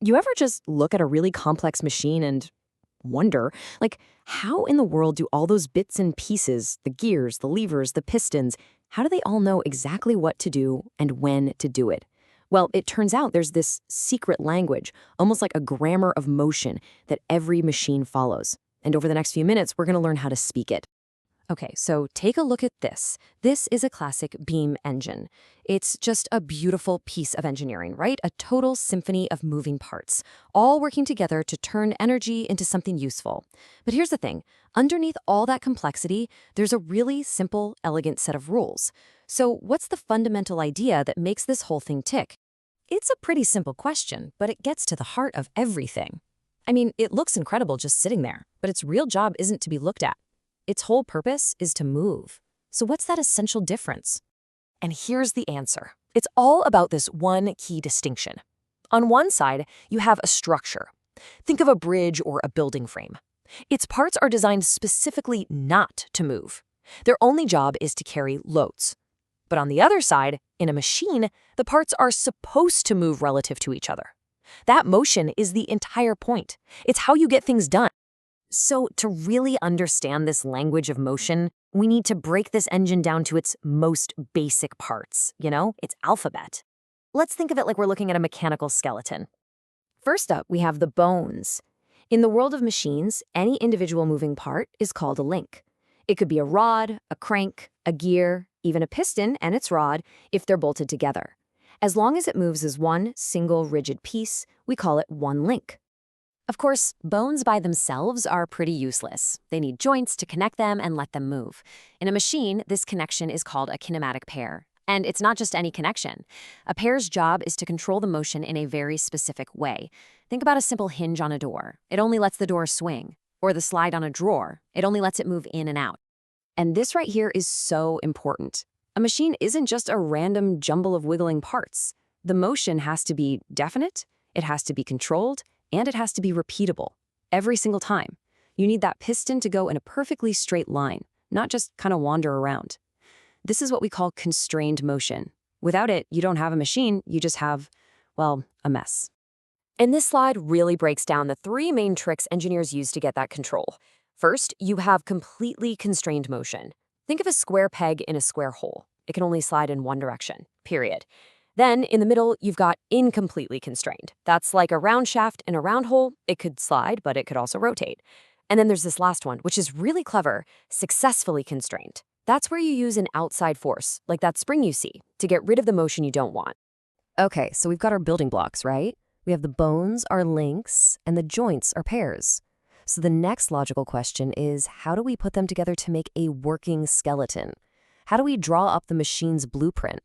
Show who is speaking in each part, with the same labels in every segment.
Speaker 1: You ever just look at a really complex machine and wonder, how in the world do all those bits and pieces, the gears, the levers, the pistons, how do they all know exactly what to do and when to do it? Well, it turns out there's this secret language, almost like a grammar of motion, that every machine follows. And over the next few minutes, we're going to learn how to speak it. Okay, so take a look at this. This is a classic beam engine. It's just a beautiful piece of engineering, right? A total symphony of moving parts, all working together to turn energy into something useful. But here's the thing. Underneath all that complexity, there's a really simple, elegant set of rules. So what's the fundamental idea that makes this whole thing tick? It's a pretty simple question, but it gets to the heart of everything. I mean, it looks incredible just sitting there, but its real job isn't to be looked at. Its whole purpose is to move. So what's that essential difference?
Speaker 2: And here's the answer. It's all about this one key distinction. On one side, you have a structure. Think of a bridge or a building frame. Its parts are designed specifically not to move. Their only job is to carry loads. But on the other side, in a machine, the parts are supposed to move relative to each other. That motion is the entire point. It's how you get things done. So to really understand this language of motion, we need to break this engine down to its most basic parts, its alphabet. Let's think of it like we're looking at a mechanical skeleton. First up, we have the bones. In the world of machines, any individual moving part is called a link. It could be a rod, a crank, a gear, even a piston and its rod if they're bolted together. As long as it moves as one single rigid piece, we call it one link. Of course, bones by themselves are pretty useless. They need joints to connect them and let them move. In a machine, this connection is called a kinematic pair. And it's not just any connection. A pair's job is to control the motion in a very specific way. Think about a simple hinge on a door. It only lets the door swing. Or the slide on a drawer. It only lets it move in and out. And this right here is so important. A machine isn't just a random jumble of wiggling parts. The motion has to be definite, it has to be controlled, and it has to be repeatable, every single time. You need that piston to go in a perfectly straight line, not just kind of wander around. This is what we call constrained motion. Without it, you don't have a machine, you just have, well, a mess. And this slide really breaks down the three main tricks engineers use to get that control. First, you have completely constrained motion. Think of a square peg in a square hole. It can only slide in one direction, period. Then, in the middle, you've got incompletely constrained. That's like a round shaft in a round hole. It could slide, but it could also rotate. And then there's this last one, which is really clever, successfully constrained. That's where you use an outside force, like that spring you see, to get rid of the motion you don't want. Okay, so we've got our building blocks, right? We have the bones, our links, and the joints, our pairs. So the next logical question is, how do we put them together to make a working skeleton? How do we draw up the machine's blueprint?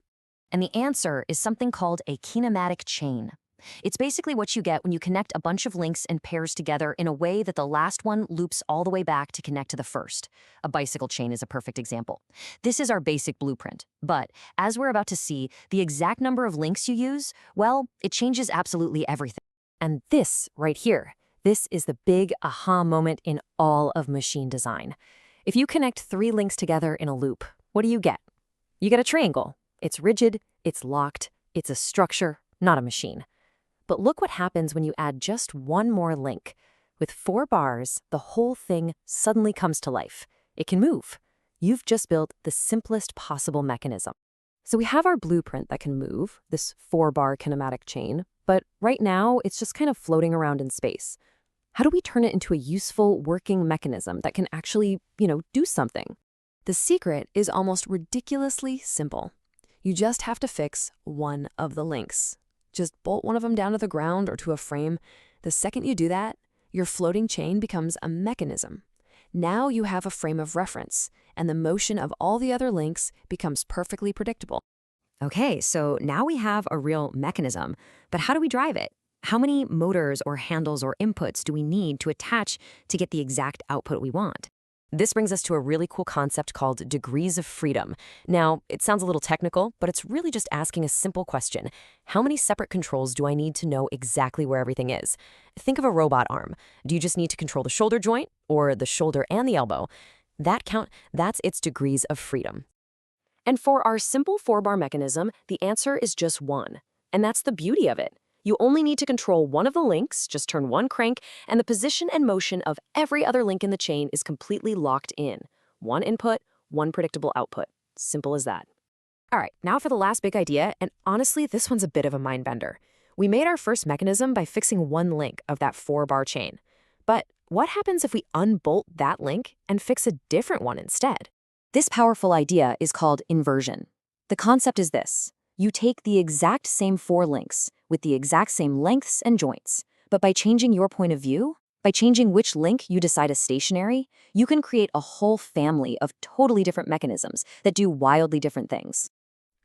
Speaker 2: And the answer is something called a kinematic chain. It's basically what you get when you connect a bunch of links and pairs together in a way that the last one loops all the way back to connect to the first. A bicycle chain is a perfect example. This is our basic blueprint. But as we're about to see, the exact number of links you use, well, it changes absolutely everything. And this right here, this is the big aha moment in all of machine design. If you connect 3 links together in a loop, what do you get? You get a triangle. It's rigid, it's locked, it's a structure, not a machine. But look what happens when you add just one more link. With 4 bars, the whole thing suddenly comes to life. It can move. You've just built the simplest possible mechanism. So we have our blueprint that can move, this 4-bar kinematic chain, but right now it's just kind of floating around in space. How do we turn it into a useful working mechanism that can actually, do something? The secret is almost ridiculously simple. You just have to fix one of the links. Just bolt one of them down to the ground or to a frame. The second you do that, your floating chain becomes a mechanism. Now you have a frame of reference, and the motion of all the other links becomes perfectly predictable. Okay, so now we have a real mechanism, but how do we drive it? How many motors or handles or inputs do we need to attach to get the exact output we want? This brings us to a really cool concept called degrees of freedom. Now, it sounds a little technical, but it's really just asking a simple question. How many separate controls do I need to know exactly where everything is? Think of a robot arm. Do you just need to control the shoulder joint or the shoulder and the elbow? That's its degrees of freedom. And for our simple 4-bar mechanism, the answer is just 1. And that's the beauty of it. You only need to control one of the links, just turn one crank, and the position and motion of every other link in the chain is completely locked in. One input, one predictable output. Simple as that. All right, now for the last big idea, and honestly, this one's a bit of a mind bender. We made our first mechanism by fixing one link of that 4-bar chain. But what happens if we unbolt that link and fix a different one instead?
Speaker 1: This powerful idea is called inversion. The concept is this. You take the exact same 4 links with the exact same lengths and joints, but by changing your point of view, by changing which link you decide is stationary, you can create a whole family of totally different mechanisms that do wildly different things.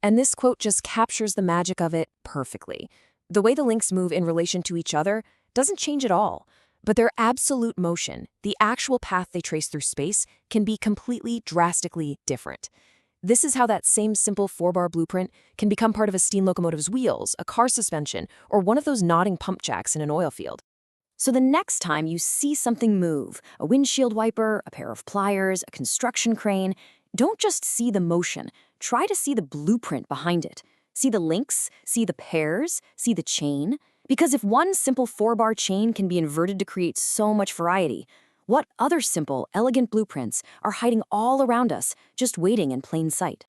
Speaker 2: And this quote just captures the magic of it perfectly. The way the links move in relation to each other doesn't change at all, but their absolute motion, the actual path they trace through space, can be completely, drastically different. This is how that same simple 4-bar blueprint can become part of a steam locomotive's wheels, a car suspension, or one of those nodding pump jacks in an oil field.
Speaker 1: So the next time you see something move, a windshield wiper, a pair of pliers, a construction crane, don't just see the motion. Try to see the blueprint behind it. See the links, see the pairs, see the chain. Because if one simple 4-bar chain can be inverted to create so much variety, what other simple, elegant blueprints are hiding all around us, just waiting in plain sight?